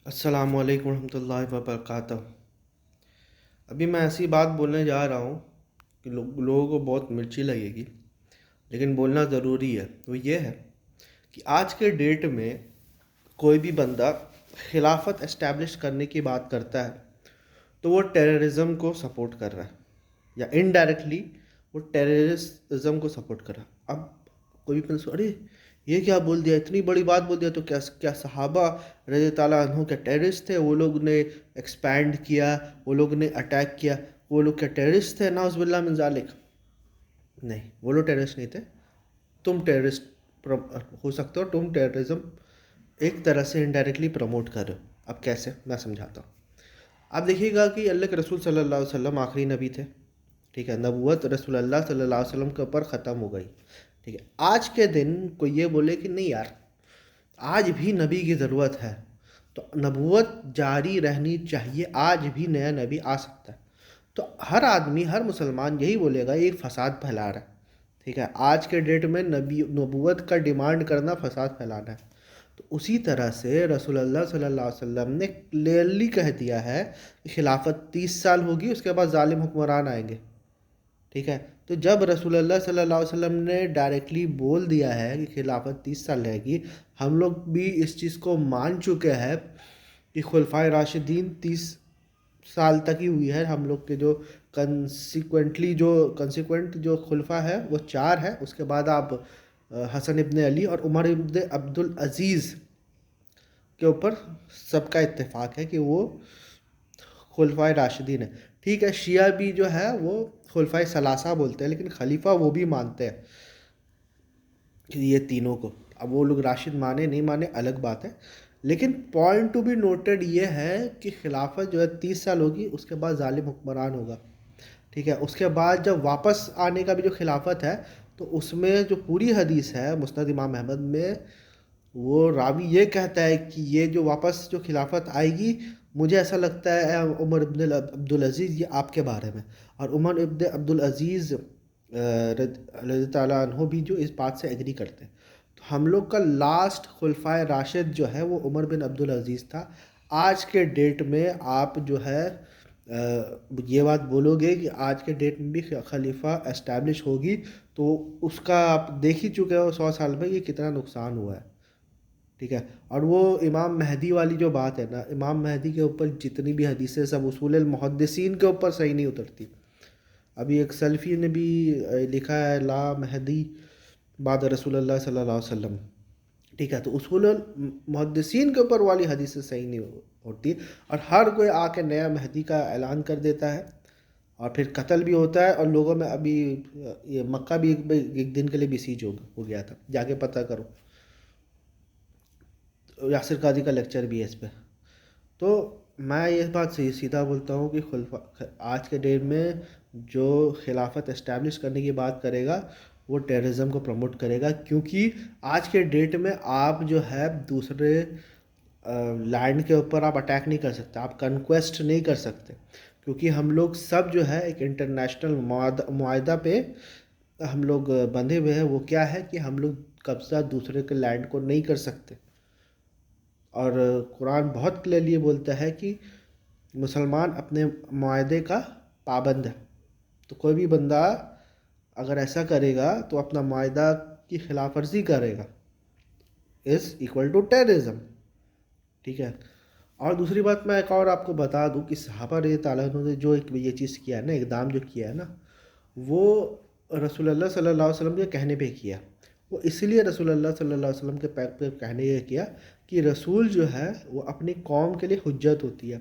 السلام علیکم ورحمۃ اللہ وبرکاتہ۔ ابھی میں ایسی بات بولنے جا رہا ہوں کہ لوگوں کو بہت مرچی لگے گی، لیکن بولنا ضروری ہے۔ وہ یہ ہے کہ آج کے ڈیٹ میں کوئی بھی بندہ خلافت اسٹیبلش کرنے کی بات کرتا ہے تو وہ ٹیررزم کو سپورٹ کر رہا ہے، یا انڈائریکٹلی وہ ٹیررزم کو سپورٹ کر رہا ہے۔ اب کوئی بھی بندہ ارے یہ کیا بول دیا، اتنی بڑی بات بول دیا، تو کیا صحابہ رضی تعالیٰ عنہ کے ٹیررسٹ تھے؟ وہ لوگ نے ایکسپینڈ کیا، وہ لوگ نے اٹیک کیا، وہ لوگ کیا ٹیررسٹ تھے؟ نعوذ باللہ من ذالک۔ نہیں، وہ لوگ ٹیررسٹ نہیں تھے، تم ٹیررسٹ ہو سکتے ہو، تم ٹیررزم ایک طرح سے انڈائریکٹلی پروموٹ کر رہے ہو۔ اب کیسے، میں سمجھاتا ہوں۔ آپ دیکھیے گا کہ اللہ کے رسول صلی اللہ علیہ وسلم آخری نبی تھے، ٹھیک ہے، نبوت رسول اللہ صلی اللہ علیہ وسلم کے اوپر ختم ہو گئی، ٹھیک ہے۔ آج کے دن کوئی یہ بولے کہ نہیں یار، آج بھی نبی کی ضرورت ہے، تو نبوت جاری رہنی چاہیے، آج بھی نیا نبی آ سکتا ہے، تو ہر آدمی، ہر مسلمان یہی بولے گا یہ فساد پھیلا رہا ہے، ٹھیک ہے۔ آج کے ڈیٹ میں نبوت کا ڈیمانڈ کرنا فساد پھیلانا ہے۔ تو اسی طرح سے رسول اللہ صلی اللہ علیہ وسلم نے کلیئرلی کہہ دیا ہے کہ خلافت 30 سال ہوگی، اس کے بعد ظالم حکمران آئیں گے، ٹھیک ہے۔ تو جب رسول اللہ صلی اللہ علیہ وسلم نے ڈائریکٹلی بول دیا ہے کہ خلافت 30 سال رہے گی، ہم لوگ بھی اس چیز کو مان چکے ہیں کہ خلفائے راشدین 30 سال تک ہی ہوئی ہے۔ ہم لوگ کے جو کنسیکوینٹ جو خلفاء ہے وہ 4 ہے، اس کے بعد آپ حسن ابن علی اور عمر ابن عبد العزیز کے اوپر سب کا اتفاق ہے کہ وہ خلفائے راشدین ہے، ٹھیک ہے۔ شیعہ بھی جو ہے وہ خلفائے ثلاثہ بولتے ہیں، لیکن خلیفہ وہ بھی مانتے ہیں کہ یہ تینوں کو۔ اب وہ لوگ راشد مانے نہیں مانے الگ بات ہے، لیکن پوائنٹ ٹو بی نوٹڈ یہ ہے کہ خلافت جو ہے 30 سال ہوگی، اس کے بعد ظالم حکمران ہوگا، ٹھیک ہے۔ اس کے بعد جب واپس آنے کا بھی جو خلافت ہے، تو اس میں جو پوری حدیث ہے مسند امام احمد میں، وہ راوی یہ کہتا ہے کہ یہ جو واپس جو خلافت آئے گی، مجھے ایسا لگتا ہے عمر ابن عبد العزیز یہ آپ کے بارے میں، اور عمر ابن عبد العزیز رضی تعالیٰ عنہ بھی جو اس بات سے ایگری کرتے ہیں۔ تو ہم لوگ کا لاسٹ خلفائے راشد جو ہے وہ عمر بن عبد العزیز تھا۔ آج کے ڈیٹ میں آپ جو ہے یہ بات بولو گے کہ آج کے ڈیٹ میں بھی خلیفہ اسٹیبلش ہوگی، تو اس کا آپ دیکھ ہی چکے ہو 100 سال میں یہ کتنا نقصان ہوا ہے، ٹھیک ہے۔ اور وہ امام مہدی والی جو بات ہے نا، امام مہدی کے اوپر جتنی بھی حدیثیں سب اصول المحدثین کے اوپر صحیح نہیں اترتی۔ ابھی ایک سلفی نے بھی لکھا ہے لا مہدی بعد رسول اللہ صلی اللہ علیہ وسلم، ٹھیک ہے۔ تو اصول المحدثین کے اوپر والی حدیثیں صحیح نہیں ہوتی، اور ہر کوئی آ کے نیا مہدی کا اعلان کر دیتا ہے، اور پھر قتل بھی ہوتا ہے، اور لوگوں میں ابھی یہ مکہ بھی ایک دن کے لیے بسیج ہو گیا تھا، جا کے پتہ کرو، یاسر قاضی کا لیکچر بھی ہے اس پہ۔ تو میں یہ بات سیدھا بولتا ہوں کہ آج کے ڈیٹ میں جو خلافت اسٹیبلش کرنے کی بات کرے گا وہ ٹیررزم کو پروموٹ کرے گا، کیونکہ آج کے ڈیٹ میں آپ جو ہے دوسرے لینڈ کے اوپر آپ اٹیک نہیں کر سکتے، آپ کنکویسٹ نہیں کر سکتے، کیونکہ ہم لوگ سب جو ہے ایک انٹرنیشنل معاہدہ پہ ہم لوگ بندھے ہوئے ہیں۔ وہ کیا ہے کہ ہم لوگ قبضہ دوسرے کے لینڈ کو نہیں کر سکتے، اور قرآن بہت کلیئرلی بولتا ہے کہ مسلمان اپنے معاہدے کا پابند ہے۔ تو کوئی بھی بندہ اگر ایسا کرے گا تو اپنا معاہدہ کی خلاف ورزی کرے گا، از ایکول ٹو ٹیررزم، ٹھیک ہے۔ اور دوسری بات میں ایک اور آپ کو بتا دوں کہ صحابہ رضی تعالیٰ عنہ نے جو ایک یہ چیز کیا ہے نا، اقدام جو کیا ہے نا، وہ رسول اللہ صلی اللہ علیہ وسلم کے کہنے پہ کیا۔ وہ اس لیے رسول اللہ صلی اللہ علیہ وسلم کے پہ کہنے یہ کیا کہ رسول جو ہے وہ اپنی قوم کے لیے حجت ہوتی ہے،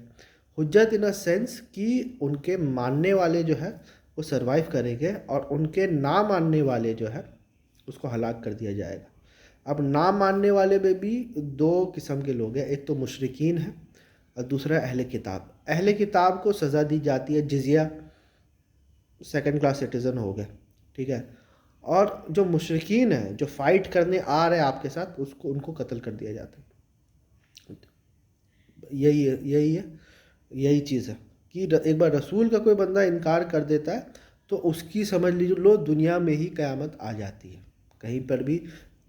حجت ان اے سینس کہ ان کے ماننے والے جو ہے وہ سروائیو کریں گے، اور ان کے نہ ماننے والے جو ہے اس کو ہلاک کر دیا جائے گا۔ اب نہ ماننے والے میں بھی 2 قسم کے لوگ ہیں، ایک تو مشرکین ہیں اور دوسرا اہل کتاب۔ اہل کتاب کو سزا دی جاتی ہے جزیہ، 2nd کلاس سٹیزن ہو گئے، ٹھیک ہے۔ اور جو مشرکین ہیں جو فائٹ کرنے آ رہے ہیں آپ کے ساتھ، ان کو قتل کر دیا جاتا ہے۔ یہی چیز ہے کہ ایک بار رسول کا کوئی بندہ انکار کر دیتا ہے تو اس کی سمجھ لیجیے دنیا میں ہی قیامت آ جاتی ہے۔ کہیں پر بھی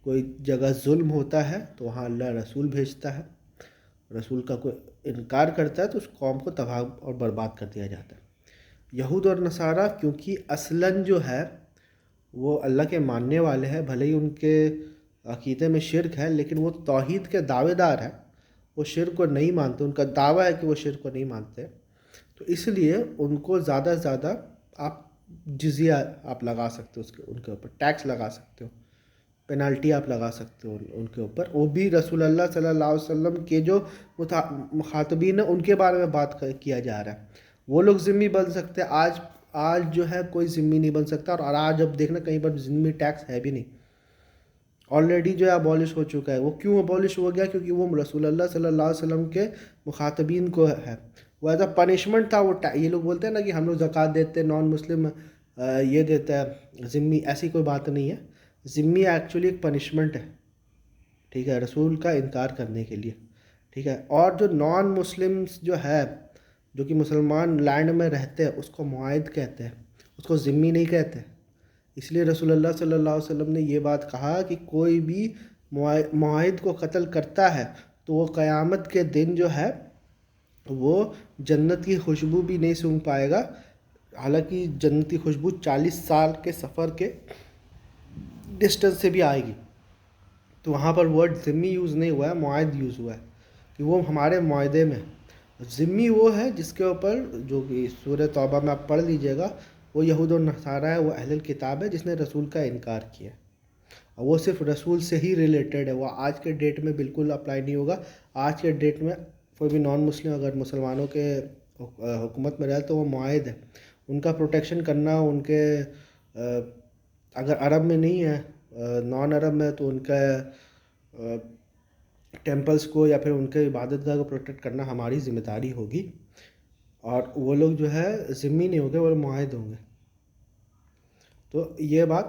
کوئی جگہ ظلم ہوتا ہے تو وہاں اللہ رسول بھیجتا ہے، رسول کا کوئی انکار کرتا ہے تو اس قوم کو تباہ اور برباد کر دیا جاتا ہے۔ یہود اور نصارہ کیونکہ اصلاً جو ہے وہ اللہ کے ماننے والے ہیں، بھلے ہی ان کے عقیدے میں شرک ہے، لیکن وہ توحید کے دعوے دار ہیں، وہ شرک کو نہیں مانتے، ان کا دعویٰ ہے کہ وہ شرک کو نہیں مانتے، تو اس لیے ان کو زیادہ سے زیادہ آپ جزیہ آپ لگا سکتے ہو، ان کے اوپر ٹیکس لگا سکتے ہو، پینالٹی آپ لگا سکتے ہو ان کے اوپر، وہ بھی رسول اللہ صلی اللہ علیہ وسلم کے جو مخاطبین ہیں ان کے بارے میں بات کیا جا رہا ہے۔ وہ لوگ ذمہ بن سکتے ہیں، آج جو ہے کوئی ذمہ نہیں بن سکتا، اور آج اب دیکھنا کہیں پر ذمہ ٹیکس ہے بھی نہیں، آلریڈی جو ہے ابالش ہو چکا ہے۔ وہ کیوں ابالش ہو گیا؟ کیونکہ وہ رسول اللہ صلی اللہ علیہ وسلم کے مخاطبین کو ہے، وہ ایز اے پنشمنٹ تھا۔ وہ یہ لوگ بولتے ہیں نا کہ ہم لوگ زکوٰۃ دیتے ہیں، نان مسلم یہ دیتا ہے ذمی، ایسی کوئی بات نہیں ہے۔ ذمی ایکچولی ایک پنشمنٹ ہے، ٹھیک ہے، رسول کا انکار کرنے کے لیے، ٹھیک ہے۔ اور جو نان مسلمس جو ہے، جو کہ مسلمان لینڈ میں رہتے ہیں، اس کو معاہد کہتے ہیں، اس کو ذمی نہیں کہتے۔ اس لیے رسول اللہ صلی اللہ علیہ وسلم نے یہ بات کہا کہ کوئی بھی معاہد کو قتل کرتا ہے تو وہ قیامت کے دن جو ہے وہ جنت کی خوشبو بھی نہیں سونگھ پائے گا، حالانکہ جنت کی خوشبو 40 سال کے سفر کے ڈسٹنس سے بھی آئے گی۔ تو وہاں پر ورڈ ذمی یوز نہیں ہوا ہے، معاہد یوز ہوا ہے کہ وہ ہمارے معاہدے میں۔ ذمی وہ ہے جس کے اوپر، جو کہ سورہ توبہ میں آپ پڑھ لیجئے گا، وہ یہود و نصارہ ہے، وہ اہل الکتاب ہے جس نے رسول کا انکار کیا، اور وہ صرف رسول سے ہی ریلیٹڈ ہے، وہ آج کے ڈیٹ میں بالکل اپلائی نہیں ہوگا۔ آج کے ڈیٹ میں کوئی بھی نان مسلم اگر مسلمانوں کے حکومت میں رہے تو وہ معاہد ہے، ان کا پروٹیکشن کرنا، ان کے اگر عرب میں نہیں ہے، نان عرب میں، تو ان کا ٹیمپلز کو یا پھر ان کے عبادت گاہ کو پروٹیکٹ کرنا ہماری ذمہ داری ہوگی، اور وہ لوگ جو ہے ذمی نہیں ہوں گے، وہ معاہد ہوں گے۔ تو یہ بات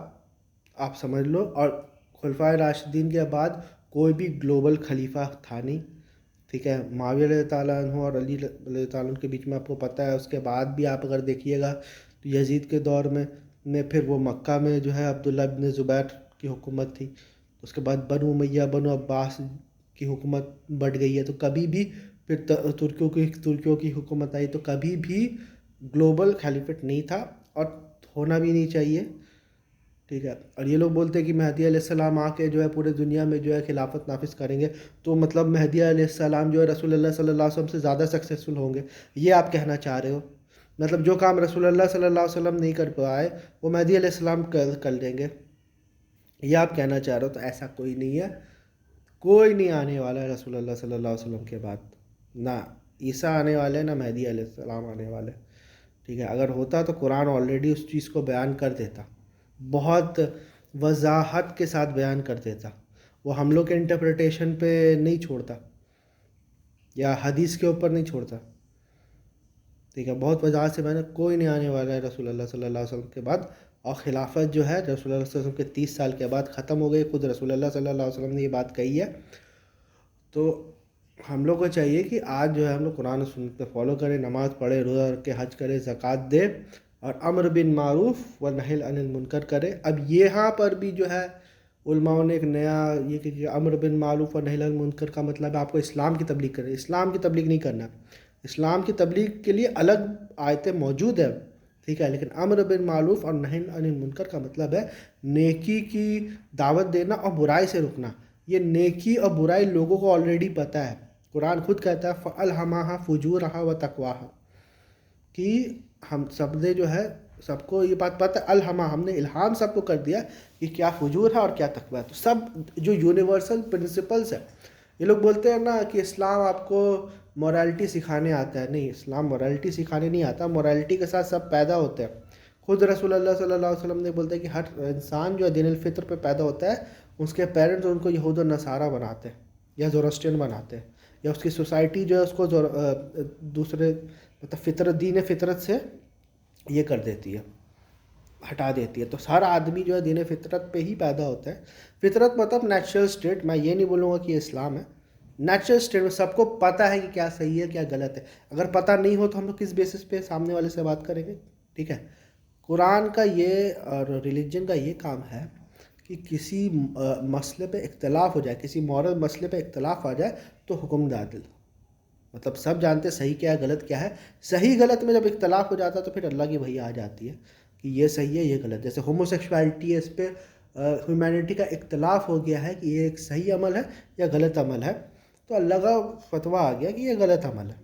آپ سمجھ لو۔ اور خلفائے راشدین کے بعد کوئی بھی گلوبل خلیفہ تھا نہیں، ٹھیک ہے۔ معاویہ رضی اللہ عنہ اور علی رضی اللہ عنہ کے بیچ میں آپ کو پتہ ہے، اس کے بعد بھی آپ اگر دیکھیے گا تو یزید کے دور میں پھر وہ مکہ میں جو ہے عبداللہ ابن زبیر کی حکومت تھی، اس کے بعد بنو امیہ بنو عباس کی حکومت بڑھ گئی ہے، تو کبھی بھی پھر ترکیوں کی حکومت آئی، تو کبھی بھی گلوبل خلیفٹ نہیں تھا، اور ہونا بھی نہیں چاہیے، ٹھیک ہے۔ اور یہ لوگ بولتے ہیں کہ مہدی علیہ السلام آ کے جو ہے پورے دنیا میں جو ہے خلافت نافذ کریں گے، تو مطلب مہدی علیہ السلام جو ہے رسول اللہ صلی اللہ علیہ وسلم سے زیادہ سکسیسفل ہوں گے، یہ آپ کہنا چاہ رہے ہو؟ مطلب جو کام رسول اللہ صلی اللہ علیہ وسلم نہیں کر پائے وہ مہدی علیہ السلام کر لیں گے، یہ آپ کہنا چاہ رہے ہو؟ تو ایسا کوئی نہیں ہے، کوئی نہیں آنے والا ہے رسول اللہ صلی اللہ علیہ وسلم کے بعد، نہ عیسیٰ آنے والے نہ مہدی علیہ السلام آنے والے، ٹھیک ہے۔ اگر ہوتا تو قرآن آلریڈی اس چیز کو بیان کر دیتا، بہت وضاحت کے ساتھ بیان کر دیتا، وہ ہم لوگ کے انٹرپریٹیشن پہ نہیں چھوڑتا، یا حدیث کے اوپر نہیں چھوڑتا، ٹھیک ہے۔ بہت وضاحت سے میں نے، کوئی نہیں آنے والا ہے رسول اللہ صلی اللہ علیہ وسلم کے بعد، اور خلافت جو ہے رسول اللہ صلی اللہ علیہ وسلم کے 30 سال کے بعد ختم ہو گئی، خود رسول اللہ صلی اللہ علیہ وسلم نے یہ بات کہی ہے۔ تو ہم لوگ کو چاہیے کہ آج جو ہے ہم لوگ قرآن و سنت پہ فالو کریں، نماز پڑھے، روزہ رکھے، حج کرے، زکوٰۃ دے، اور امر بن معروف و نہی عن المنکر کرے۔ اب یہاں پر بھی جو ہے علماء نے ایک نیا یہ کہ امر بن معروف و نہی عن المنکر کا مطلب ہے آپ کو اسلام کی تبلیغ کرے، اسلام کی تبلیغ نہیں کرنا۔ اسلام کی تبلیغ کے لیے الگ آیتیں موجود ہیں، ٹھیک ہے، لیکن امر بن معروف اور نہی عن المنکر کا مطلب ہے نیکی کی دعوت دینا اور برائی سے رکنا۔ یہ نیکی اور برائی لوگوں کو آلریڈی پتہ ہے، قرآن خود کہتا ہے فَأَلْهَمَهَا فُجُورَهَا وَتَقْوَاهَا، کہ ہم سب نے جو ہے سب کو یہ بات پتہ ہے، الہما، ہم نے الہام سب کو کر دیا کہ کیا فجور ہے اور کیا تقویٰ ہے۔ تو سب جو یونیورسل پرنسپلس ہے، یہ لوگ بولتے ہیں نا کہ اسلام آپ کو مورالٹی سکھانے آتا ہے، نہیں، اسلام مورالٹی سکھانے نہیں آتا، مورالٹی کے ساتھ سب پیدا ہوتے ہیں۔ خود رسول اللہ صلی اللہ علیہ وسلم نے بولتے ہیں کہ ہر انسان جو دین الفطر پہ پیدا ہوتا ہے، اس کے پیرنٹس ان کو یہود و نصارہ بناتے ہیں یا زورسٹین بناتے ہیں، یا اس کی سوسائٹی جو ہے اس کو دوسرے مطلب فطرت، دین فطرت سے یہ کر دیتی ہے، ہٹا دیتی ہے۔ تو ہر آدمی جو ہے دین فطرت پہ ہی پیدا ہوتا ہے۔ فطرت مطلب نیچرل سٹیٹ، میں یہ نہیں بولوں گا کہ یہ اسلام ہے، نیچرل سٹیٹ میں سب کو پتہ ہے کہ کیا صحیح ہے کیا غلط ہے۔ اگر پتہ نہیں ہو تو ہم لوگ کس بیسس پہ سامنے والے سے بات کریں گے، ٹھیک ہے۔ قرآن کا یہ اور ریلیجن کا یہ کام ہے کہ کسی مسئلے پہ اختلاف ہو جائے، کسی مورل مسئلے پہ اختلاف آ جائے تو حکم دے دو، مطلب سب جانتے صحیح کیا ہے غلط کیا ہے. صحیح غلط میں جب اختلاف ہو جاتا ہے تو پھر اللہ کی وحی آ جاتی ہے کہ یہ صحیح ہے یہ غلط. جیسے ہومو سیکشوالٹی ہے، اس پہ ہیومینٹی کا اختلاف ہو گیا ہے کہ یہ ایک صحیح عمل ہے یا غلط عمل ہے، تو اللہ کا فتویٰ آ گیا کہ یہ غلط عمل ہے.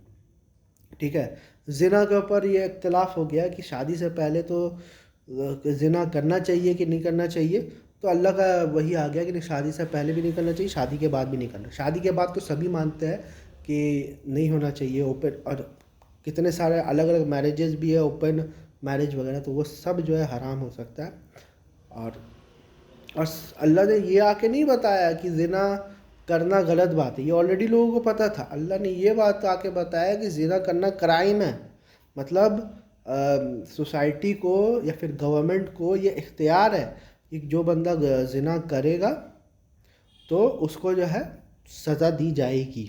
ٹھیک ہے. زنا کے اوپر یہ اختلاف ہو گیا کہ شادی سے پہلے تو زنا کرنا چاہیے کہ نہیں کرنا چاہیے، تو اللہ کا وہی آ گیا کہ نہیں، شادی سے پہلے بھی نہیں کرنا چاہیے، شادی کے بعد بھی نہیں کرنا. شادی کے بعد تو سبھی مانتے ہیں کہ نہیں ہونا چاہیے اوپن، اور کتنے سارے الگ الگ میرجز بھی ہے اوپن میرج وغیرہ، تو وہ سب جو ہے حرام ہو سکتا ہے. اور اللہ نے یہ آ کے نہیں بتایا کہ زنا کرنا غلط بات ہے، یہ آلریڈی لوگوں کو پتہ تھا. اللہ نے یہ بات آ کے بتایا کہ زنا کرنا کرائم ہے. مطلب سوسائٹی کو یا پھر گورنمنٹ کو یہ اختیار ہے کہ جو بندہ زنا کرے گا تو اس کو جو ہے سزا دی جائے گی.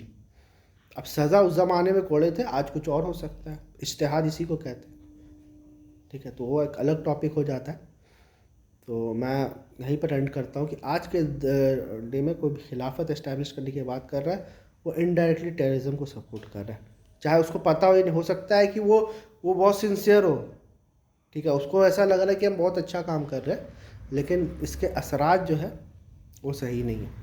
اب سزا اس زمانے میں کوڑے تھے، آج کچھ اور ہو سکتا ہے. اجتہاد اسی کو کہتے ہیں. ٹھیک ہے، تو وہ ایک الگ ٹاپک ہو جاتا ہے. تو میں یہیں پر اینڈ کرتا ہوں کہ آج کے ڈے میں کوئی بھی خلافت اسٹیبلش کرنے کی بات کر رہا ہے، وہ انڈائریکٹلی ٹیررزم کو سپورٹ کر رہا ہے. چاہے اس کو پتہ ہو یا نہیں، ہو سکتا ہے کہ وہ بہت سنسیئر ہو. ٹھیک ہے، اس کو ایسا لگ رہا ہے کہ ہم بہت اچھا کام کر رہے ہیں، لیکن اس کے اثرات جو ہے وہ صحیح نہیں ہے.